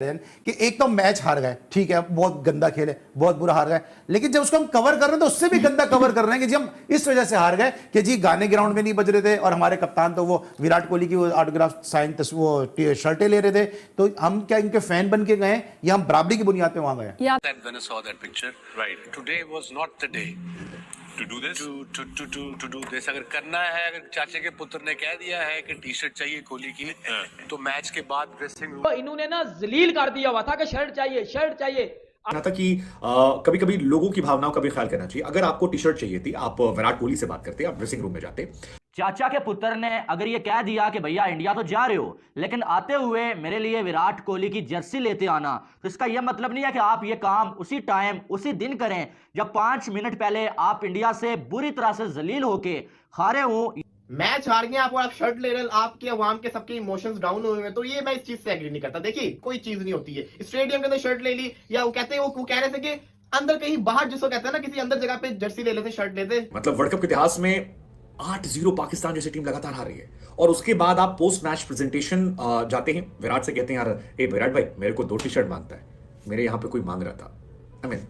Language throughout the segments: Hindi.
कि एक तो मैच हार गए, ठीक है, बहुत गंदा खेल है, बहुत बुरा हार गए, लेकिन जब उसको हम कवर कर रहे हैं तो उससे भी गंदा कवर कर रहे हैं कि जी हम इस वजह से हार गए कि जी गाने ग्राउंड में नहीं बज रहे थे और हमारे कप्तान तो वो विराट कोहली की वो ऑटोग्राफ साइन वो शर्टें ले रहे थे, तो हम क्या इनके फैन बन के गए या हम बराबरी की बुनियाद पे वहां गए? When I saw that picture, right? Today was not the day to do this. to do this. अगर करना है, अगर चाचे के पुत्र ने कह दिया है कि टी शर्ट चाहिए कोहली की, तो मैच के बाद ड्रेसिंग रूम इन्होंने ना जलील कर दिया हुआ था कि शर्ट चाहिए। था कि कभी कभी लोगों की भावनाओं का भी ख्याल करना चाहिए। अगर आपको टी शर्ट चाहिए थी, आप विराट कोहली से बात करते, आप ड्रेसिंग रूम में जाते। चाचा के पुत्र ने अगर ये कह दिया कि भैया इंडिया तो जा रहे हो, लेकिन आते हुए मेरे लिए विराट कोहली की जर्सी लेते आना, तो इसका यह मतलब नहीं है कि आप ये काम उसी टाइम उसी दिन करें जब 5 मिनट पहले आप इंडिया से बुरी तरह से जलील होके हारे हो। मैच हार गए आप शर्ट ले रहे, आपके अवाम के सबके इमोशंस डाउन हुए हैं, तो ये मैं इस चीज से एग्री नहीं करता। देखिए कोई चीज नहीं होती है, स्टेडियम के अंदर शर्ट ले ली, या वो कहते हैं वो कह रहे थे कि अंदर कहीं बाहर जिसको कहते हैं ना किसी अंदर जगह पे जर्सी ले लेते, शर्ट लेते। मतलब वर्ल्ड कप के इतिहास में 8-0 पाकिस्तान जैसी टीम लगातार हार रही है, और उसके बाद आप पोस्ट मैच प्रेजेंटेशन जाते हैं, विराट से कहते हैं यार ए विराट भाई मेरे को 2 टी शर्ट मांगता है, मेरे यहाँ पे कोई मांग रहा था। आई मीन,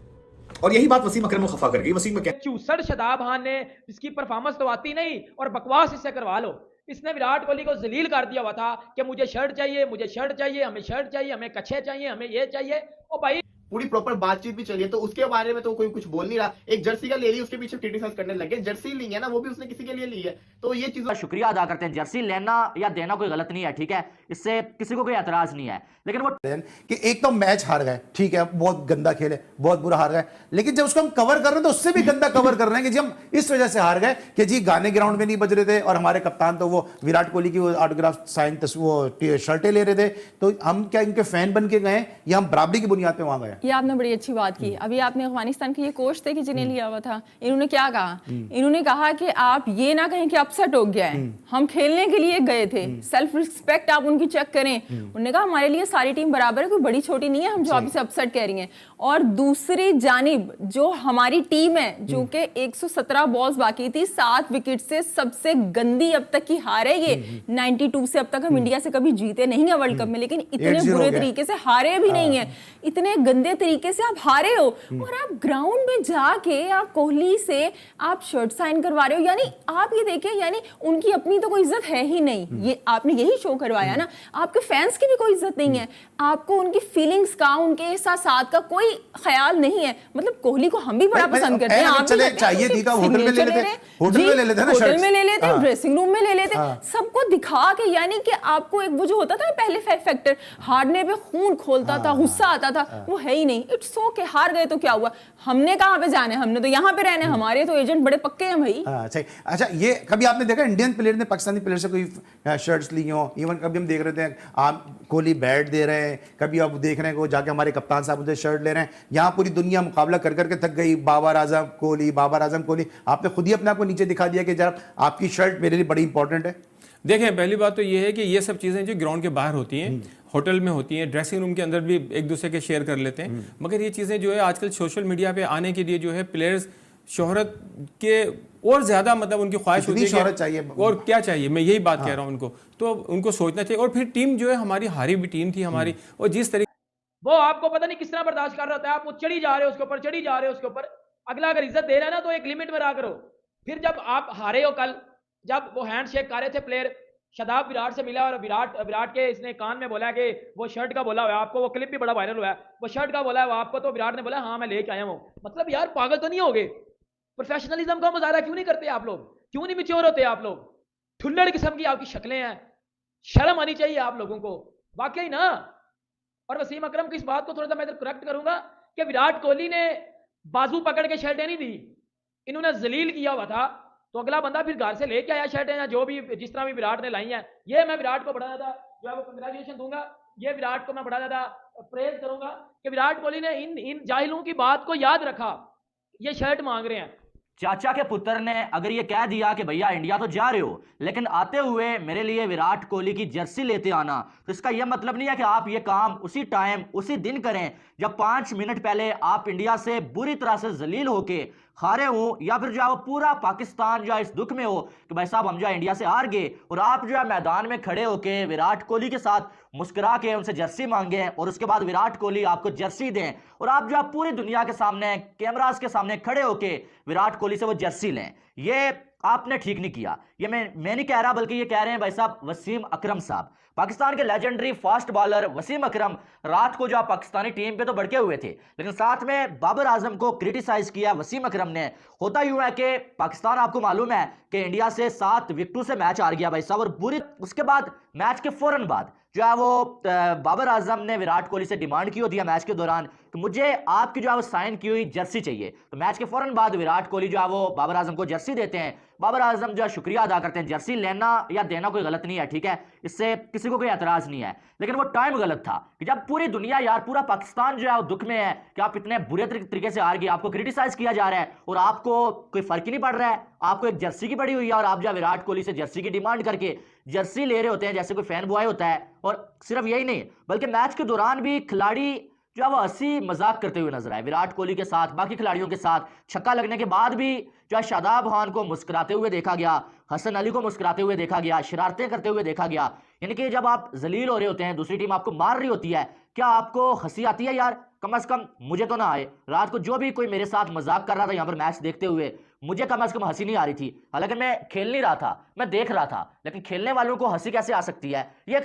और यही बात वसीम अकरम को खफा कर गई। वसीम में क्या चूसड़ शदाब खान ने, इसकी परफॉर्मेंस तो आती नहीं और बकवास इससे करवा लो। इसने विराट कोहली को जलील कर दिया हुआ था कि मुझे शर्ट चाहिए, हमें शर्ट चाहिए, हमें कच्छे चाहिए, हमें ये चाहिए। ओ भाई पूरी प्रॉपर बातचीत भी चलिए, तो उसके बारे में तो कोई कुछ बोल नहीं रहा। एक जर्सी का ले ली, उसके पीछे क्रिटिसाइज करने लगे। जर्सी ली है ना, वो भी उसने किसी के लिए ली है, तो ये चीज शुक्रिया अदा करते हैं। जर्सी लेना या देना कोई गलत नहीं है, ठीक है, इससे किसी को कोई एतराज नहीं है, लेकिन वो कि एक तो मैच हार गए, ठीक है, बहुत गंदा खेल है, बहुत बुरा हार गए, लेकिन जब उसको हम कवर कर रहे हैं तो उससे भी गंदा कवर कर रहे हैं कि जी हम इस वजह से हार गए कि जी गाने ग्राउंड में नहीं बज रहे थे और हमारे कप्तान तो वो विराट कोहली की वो ऑटोग्राफ साइन वो शर्टें ले रहे थे, तो हम क्या इनके फैन बन के गए या हम बराबरी की बुनियाद पे वहां गए? ये आपने बड़ी अच्छी बात की। अभी आपने अफगानिस्तान के ये कोच थे कि जिन्हें लिया हुआ था, इन्होंने क्या कहा? इन्होंने कहा कि आप ये ना कहें कि अपसेट हो गया है, हम खेलने के लिए गए थे, सेल्फ रिस्पेक्ट आप उनकी चेक करें। उन्होंने कहा हमारे लिए सारी टीम बराबर है, कोई बड़ी छोटी नहीं है, हम जो आप इसे अपसेट कह रही हैं। और दूसरी जानिब जो हमारी टीम है, जो कि 117 बॉल्स बाकी थी, 7 विकेट से सबसे गंदी अब तक की हार है ये। 92 से अब तक हम इंडिया से कभी जीते नहीं है वर्ल्ड कप में, लेकिन इतने बुरे तरीके से हारे भी नहीं है, इतने गंदे तरीके से आप हारे हो, और आप ग्राउंड में जाके आप कोहली से आप शर्ट साइन करवा रहे हो। यानी आप ये देखिए, यानी उनकी अपनी तो कोई इज्जत है ही नहीं। ये आपने यही शो करवाया ना, आपके फैंस की भी कोई इज्जत नहीं है, आपको उनकी फीलिंग्स का, उनके एहसास का कोई ख्याल नहीं है। मतलब कोहली को हम भी बड़ा पसंद करते हैं, आप चले चाहिए थी तो होटल में ले लेते, होटल में ले लेते ना, होटल में ले लेते, ड्रेसिंग रूम में ले लेते, सबको दिखा के। यानी कि आपको एक वो जो होता था पहले फैक्टर, हारने पे खून खोलता था, गुस्सा आता था, वो है ही नहीं। इट्स ओके, हार गए तो क्या हुआ, हमने कहाँ पे जाना है, हमने तो यहाँ पे रहना है, हमारे तो एजेंट बड़े पक्के हैं भाई। अच्छा, ये कभी आपने देखा इंडियन प्लेयर ने पाकिस्तानी प्लेयर से कोई शर्ट्स ली हो? इवन कभी हम देख रहे थे आप कोहली बैट दे रहे हैं, कभी आप देख रहे हैं जाके हमारे कप्तान साहब उनसे शर्ट ले रहे हैं। यहाँ पूरी दुनिया मुकाबला कर करके थक गई, बाबर आजम कोहली। आपने खुद ही अपने आप को नीचे दिखा दिया कि जरा आपकी शर्ट मेरे लिए बड़ी इंपॉर्टेंट है। देखें, पहली बात तो ये है कि ये सब चीज़ें जो ग्राउंड के बाहर होती हैं, होटल में होती हैं, ड्रेसिंग रूम के अंदर भी एक दूसरे के शेयर कर लेते हैं, मगर ये चीज़ें जो है आजकल सोशल मीडिया पे आने के लिए जो है प्लेयर्स शोहरत के और ज़्यादा, मतलब उनकी ख्वाहिश होती है शोहरत चाहिए और क्या चाहिए, मैं यही बात कह रहा हूँ उनको, तो उनको सोचना चाहिए। और फिर टीम जो है हमारी हारी भी टीम थी हमारी, और जिस तरीके वो आपको पता नहीं किस तरह बर्दाश्त कर रहा होता है, आप वो चढ़ी जा रहे हो उसके ऊपर। अगला अगर इज्जत दे रहा है ना तो एक लिमिट में रहा करो। फिर जब आप हारे हो, कल जब वो हैंड शेक कर रहे थे प्लेयर, शदाब विराट से मिला और विराट के इसने कान में बोला कि वो शर्ट का बोला हुआ है आपको, वो क्लिप भी बड़ा वायरल हुआ है, वो शर्ट का बोला है वो आपको, तो विराट ने बोला हाँ मैं लेके आया हूँ। मतलब यार पागल तो नहीं हो गए? प्रोफेशनलिज्म का मुजाहरा क्यों नहीं करते आप लोग? क्यों नहीं मैच्योर होते आप लोग? ठुल्लड़ किस्म की आपकी शक्लें हैं, शर्म आनी चाहिए आप लोगों को, वाकई ना। और वसीम अकरम की इस बात को थोड़ा सा मैं करेक्ट करूंगा कि विराट कोहली ने बाजू पकड़ के शर्टें नहीं दी, इन्होंने जलील किया हुआ था, तो अगला बंदा फिर घर से लेके आया शर्टें या जो भी, जिस तरह भी विराट ने लाई हैं। ये मैं विराट को बड़ा ज्यादा जो है वो कंग्रेचुलेशन दूंगा, ये विराट को मैं बड़ा ज्यादा प्रेज करूंगा कि विराट कोहली ने इन जाहिलों की बात को याद रखा, ये शर्ट मांग रहे हैं। चाचा के पुत्र ने अगर ये कह दिया कि भैया इंडिया तो जा रहे हो, लेकिन आते हुए मेरे लिए विराट कोहली की जर्सी लेते आना, तो इसका यह मतलब नहीं है कि आप ये काम उसी टाइम उसी दिन करें जब 5 मिनट पहले आप इंडिया से बुरी तरह से जलील होके हारे हूं, या फिर जो है वो पूरा पाकिस्तान जो है इस दुख में हो कि भाई साहब हम जो है इंडिया से हार गए, और आप जो है मैदान में खड़े होके विराट कोहली के साथ मुस्कुरा के उनसे जर्सी मांगे और उसके बाद विराट कोहली आपको जर्सी दें और आप जो है पूरी दुनिया के सामने कैमरास के सामने खड़े होके विराट कोहली से वो जर्सी लें, ये आपने ठीक नहीं किया। ये मैं नहीं कह रहा, बल्कि ये कह रहे हैं भाई साहब वसीम अकरम साहब, पाकिस्तान के लेजेंडरी फास्ट बॉलर वसीम अकरम रात को जो पाकिस्तानी टीम पे तो भड़के हुए थे, लेकिन साथ में बाबर आजम को क्रिटिसाइज किया वसीम अकरम ने। होता यूं है कि पाकिस्तान आपको मालूम है कि इंडिया से 7 विकेटों से मैच हार गया भाई साहब, और पूरी उसके बाद मैच के फौरन बाद जो है वो बाबर आजम ने विराट कोहली से डिमांड की होती है मैच के दौरान कि मुझे आपकी जो है वो साइन की हुई जर्सी चाहिए। तो मैच के फौरन बाद विराट कोहली जो है वो बाबर आजम को जर्सी देते हैं। बाबर आजम जो है शुक्रिया अदा करते हैं। जर्सी लेना या देना कोई गलत नहीं है, ठीक है, इससे किसी को कोई एतराज नहीं है, लेकिन वो टाइम गलत था कि जब पूरी दुनिया यार पूरा पाकिस्तान जो है वो दुख में है कि आप इतने बुरे तरीके से हार गए, आपको क्रिटिसाइज किया जा रहा है और आपको कोई फर्क ही नहीं पड़ रहा है, आपको एक जर्सी की पड़ी हुई है और आप जो विराट कोहली से जर्सी की डिमांड करके जर्सी ले रहे होते हैं जैसे कोई फैन बॉय होता है। और सिर्फ यही नहीं, बल्कि मैच के दौरान भी खिलाड़ी जो है वो हंसी मजाक करते हुए नजर आए विराट कोहली के साथ, बाकी खिलाड़ियों के साथ। छक्का लगने के बाद भी जो है शादाब खान को मुस्कुराते हुए देखा गया, हसन अली को मुस्कुराते हुए देखा गया, शरारतें करते हुए देखा गया। यानी कि जब आप जलील हो रहे होते हैं, दूसरी टीम आपको मार रही होती है, क्या आपको हंसी आती है यार? कम से कम मुझे तो ना आए। रात को जो भी कोई मेरे साथ मजाक कर रहा था यहाँ पर मैच देखते हुए, मुझे कम से कम हंसी नहीं आ रही थी। हालांकि मैं खेल नहीं रहा था, मैं देख रहा था, लेकिन खेलने वालों को हंसी कैसे आ सकती है? ये